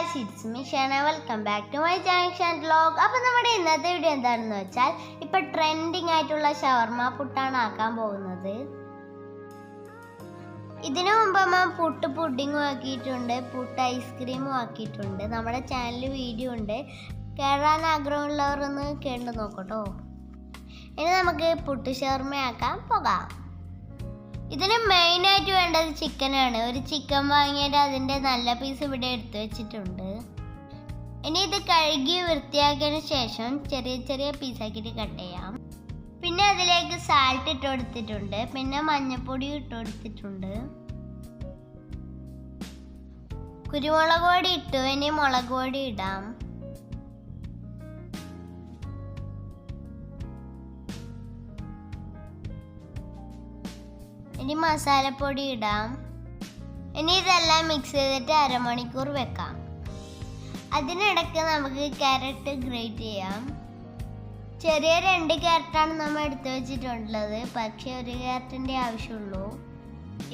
Guys, it's me Shana. Welcome back to my junction vlog. അപ്പോൾ നമ്മുടെ ഇന്നത്തെ വീഡിയോ എന്താണെന്ന് വെച്ചാൽ ഇപ്പോൾ ട്രെൻഡിങ് ആയിട്ടുള്ള ഷവർമ പുട്ടാണ് ആക്കാൻ പോകുന്നത്. ഇതിനു മുമ്പ് അമ്മ പുട്ട് പുഡിങ്ങും ആക്കിയിട്ടുണ്ട്, പുട്ട് ഐസ്ക്രീമും ആക്കിയിട്ടുണ്ട്. നമ്മുടെ ചാനലിൽ വീഡിയോ ഉണ്ട്, കയറാൻ ആഗ്രഹമുള്ളവർ ഒന്ന് കേട്ട് നോക്കട്ടോ. ഇനി നമുക്ക് പുട്ട് ഷവർമ ആക്കാൻ പോകാം. ഇതിന് മെയിനായിട്ട് വേണ്ടത് ചിക്കനാണ്. ഒരു ചിക്കൻ വാങ്ങിയിട്ട് അതിൻ്റെ നല്ല പീസ് ഇവിടെ എടുത്തു വെച്ചിട്ടുണ്ട്. ഇനി ഇത് കഴുകി വൃത്തിയാക്കിയതിന് ശേഷം ചെറിയ ചെറിയ പീസാക്കിയിട്ട് കട്ട് ചെയ്യാം. പിന്നെ അതിലേക്ക് സാൾട്ട് ഇട്ട് കൊടുത്തിട്ടുണ്ട്, പിന്നെ മഞ്ഞൾപ്പൊടി ഇട്ട് കൊടുത്തിട്ടുണ്ട്, കുരുമുളക് പൊടി ഇട്ടു. ഇനി മുളക് പൊടി ഇടാം. ഇനി മസാലപ്പൊടി ഇടാം. ഇനി ഇതെല്ലാം മിക്സ് ചെയ്തിട്ട് അരമണിക്കൂർ വെക്കാം. അതിനിടയ്ക്ക് നമുക്ക് ക്യാരറ്റ് ഗ്രേറ്റ് ചെയ്യാം. ചെറിയ 2 ക്യാരറ്റാണ് നമ്മൾ എടുത്തു വെച്ചിട്ടുള്ളത്, പക്ഷേ 1 ക്യാരറ്റിൻ്റെ ആവശ്യമുള്ളൂ.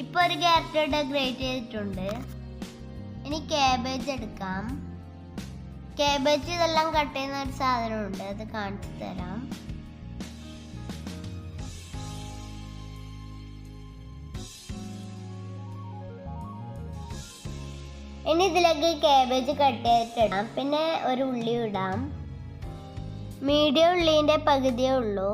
ഇപ്പോൾ 1 ക്യാരറ്റ് ഗ്രേറ്റ് ചെയ്തിട്ടുണ്ട്. ഇനി കാബേജ് എടുക്കാം. കാബേജ് ഇതെല്ലാം കട്ട് ചെയ്യുന്ന ഒരു സാധനമുണ്ട്, അത് കാണിച്ചു തരാം. ഇനി ഇതിലേക്ക് കാബേജ് കട്ട് ചെയ്തിട്ടിടാം. പിന്നെ ഒരു ഉള്ളി ഇടാം. മീഡിയം ഉള്ളീൻ്റെ പകുതിയേ ഉള്ളൂ.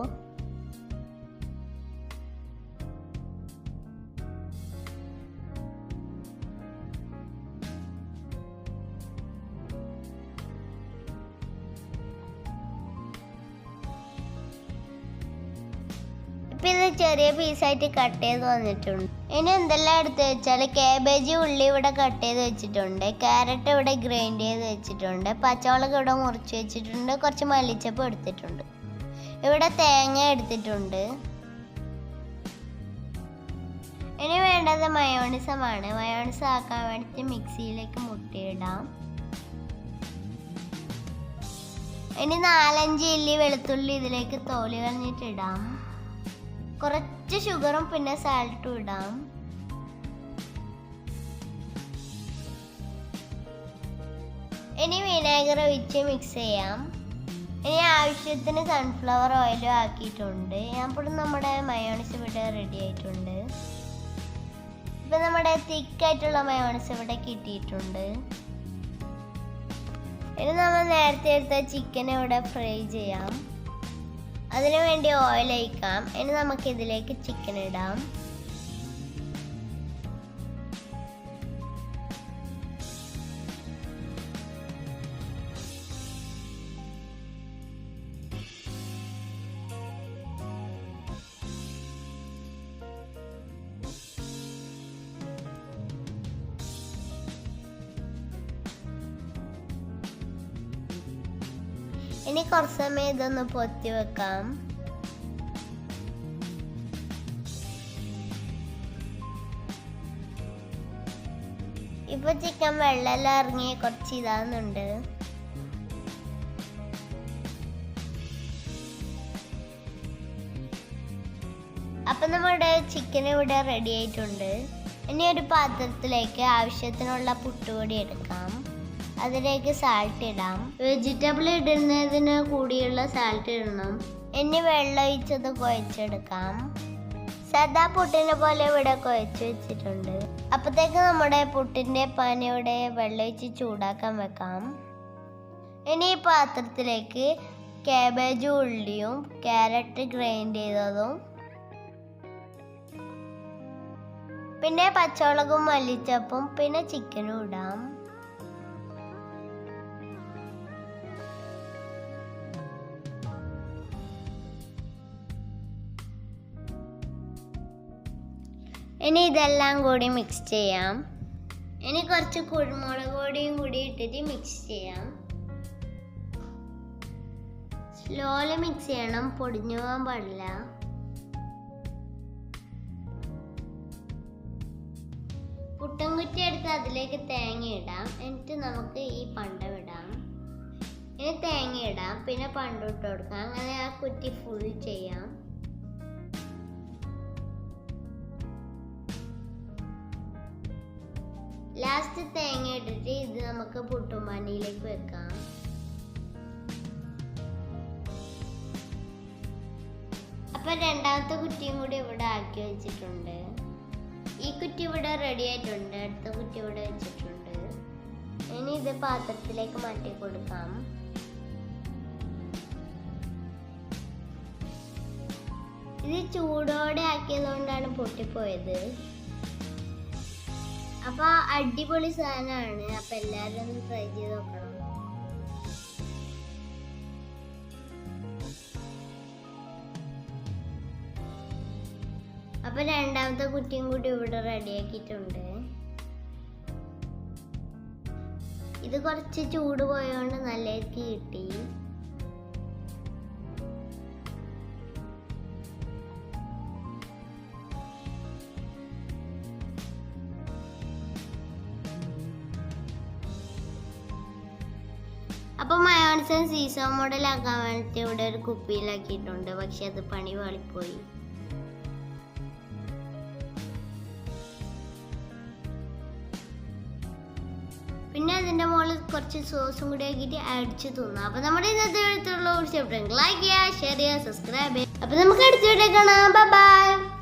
ഇപ്പം ഇത് ചെറിയ പീസായിട്ട് കട്ട് ചെയ്ത് വന്നിട്ടുണ്ട്. ഇനി എന്തെല്ലാം എടുത്ത് വെച്ചാൽ കാബേജ് ഉള്ളി ഇവിടെ കട്ട് ചെയ്ത് വെച്ചിട്ടുണ്ട്, ക്യാരറ്റ് ഇവിടെ ഗ്രൈൻഡ് ചെയ്ത് വെച്ചിട്ടുണ്ട്, പച്ചമുളക് ഇവിടെ മുറിച്ച് വെച്ചിട്ടുണ്ട്, കുറച്ച് മല്ലിച്ചപ്പ് എടുത്തിട്ടുണ്ട്, ഇവിടെ തേങ്ങ എടുത്തിട്ടുണ്ട്. ഇനി വേണ്ടത് മയോണിസമാണ്. മയോണിസ് ആക്കാൻ വേണ്ടിയിട്ട് മിക്സിയിലേക്ക് മുട്ടിയിടാം. ഇനി 4-5 ഇല്ലി വെളുത്തുള്ളി ഇതിലേക്ക് തോല് കളഞ്ഞിട്ടിടാം. കുറച്ച് ഷുഗറും പിന്നെ സാൾട്ടും ഇടാം. ഇനി വിനാഗിർ ഒഴിച്ച് മിക്സ് ചെയ്യാം. ഇനി ആവശ്യത്തിന് സൺഫ്ലവർ ഓയിലും ആക്കിയിട്ടുണ്ട്. അപ്പോൾ നമ്മുടെ മയോണൈസ് ഇവിടെ റെഡി ആയിട്ടുണ്ട്. ഇപ്പം നമ്മുടെ തിക്കായിട്ടുള്ള മയോണൈസ് ഇവിടെ കിട്ടിയിട്ടുണ്ട്. ഇനി നമ്മൾ നേരത്തെ എടുത്ത ചിക്കൻ ഇവിടെ ഫ്രൈ ചെയ്യാം. അതിനു വേണ്ടി ഓയിൽ ഒഴിക്കാം. ഇനി നമുക്ക് ഇതിലേക്ക് ചിക്കൻ ഇടാം. ഇനി കുറച്ച് സമയം ഇതൊന്ന് പൊത്തി വെക്കാം. ഇപ്പൊ ചിക്കൻ വെള്ളമെല്ലാം ഇറങ്ങി കുറച്ച് ഇതാകുന്നുണ്ട്. അപ്പൊ നമ്മുടെ ചിക്കൻ ഇവിടെ റെഡി ആയിട്ടുണ്ട്. ഇനി ഒരു പാത്രത്തിലേക്ക് ആവശ്യത്തിനുള്ള പുട്ടുപൊടി എടുക്കാം. അതിലേക്ക് സാൾട്ട് ഇടാം. വെജിറ്റബിൾ ഇടുന്നതിന് കൂടിയുള്ള സാൾട്ട് ഇടണം. ഇനി വെള്ളം ഒഴിച്ചത് കുഴച്ചെടുക്കാം. സാദാ പുട്ടിനെ പോലെ ഇവിടെ കുഴച്ച് വെച്ചിട്ടുണ്ട്. അപ്പോഴത്തേക്ക് നമ്മുടെ പുട്ടിൻ്റെ പാൻ ഇവിടെ വെള്ളം ഒഴിച്ച് ചൂടാക്കാൻ വെക്കാം. ഇനി ഈ പാത്രത്തിലേക്ക് കാബേജും ഉള്ളിയും ക്യാരറ്റ് ഗ്രൈൻഡ് ചെയ്തതും പിന്നെ പച്ചമുളകും മല്ലിച്ചപ്പും പിന്നെ ചിക്കനും ഇടാം. ഇനി ഇതെല്ലാം കൂടി മിക്സ് ചെയ്യാം. ഇനി കുറച്ച് കുരുമുളക് പൊടിയും കൂടി ഇട്ടിട്ട് മിക്സ് ചെയ്യാം. സ്ലോലി മിക്സ് ചെയ്യണം, പൊടിഞ്ഞു പോകാൻ പാടില്ല. പുട്ടും കുറ്റി എടുത്ത് അതിലേക്ക് തേങ്ങ ഇടാം. എന്നിട്ട് നമുക്ക് ഈ പണ്ടം ഇടാം. ഇനി തേങ്ങ ഇടാം, പിന്നെ പണ്ടം ഇട്ട് കൊടുക്കാം. അങ്ങനെ ആ കുറ്റി ഫുൾ ചെയ്യാം. ലാസ്റ്റ് തേങ്ങ ഇട്ടിട്ട് ഇത് നമുക്ക് പുട്ടുംപാനിയിലേക്ക് വെക്കാം. അപ്പൊ രണ്ടാമത്തെ കുറ്റിയും കൂടി ഇവിടെ ആക്കി വെച്ചിട്ടുണ്ട്. ഈ കുറ്റി ഇവിടെ റെഡി ആയിട്ടുണ്ട്. അടുത്ത കുറ്റി ഇവിടെ വെച്ചിട്ടുണ്ട്. ഇനി ഇത് പാത്രത്തിലേക്ക് മാറ്റി കൊടുക്കാം. ഇത് ചൂടോടെ ആക്കിയതുകൊണ്ടാണ് പൊട്ടിപ്പോയത്. അപ്പൊ അടിപൊളി സാധനമാണ്. അപ്പൊ എല്ലാവരും ഒന്ന് ട്രൈ ചെയ്ത് നോക്കണം. അപ്പൊ രണ്ടാമത്തെ കുറ്റിയും കൂടി ഇവിടെ റെഡിയാക്കിയിട്ടുണ്ട്. ഇത് കുറച്ച് ചൂട് പോയോണ്ട് നല്ലതായിട്ട് കിട്ടി. അപ്പൊ മയോണൈസും സീസോ മോഡലാക്കാൻ വേണ്ടിയിട്ട് ഇവിടെ ഒരു കുപ്പിയിലാക്കിയിട്ടുണ്ട്. പക്ഷെ അത് പണി പാളിപ്പോയി. പിന്നെ അതിന്റെ മുകളിൽ കുറച്ച് സോസും കൂടി ആക്കിയിട്ട് അടിച്ചു തിന്നാം. അപ്പൊ നമ്മുടെ ഇന്നത്തെ വീഡിയോ ലൈക്ക് ചെയ്യുക, ഷെയർ ചെയ്യുക, സബ്സ്ക്രൈബ് ചെയ്യുക. അപ്പൊ നമുക്ക് അടുത്ത വീഡിയോ കാണാം. Bye bye.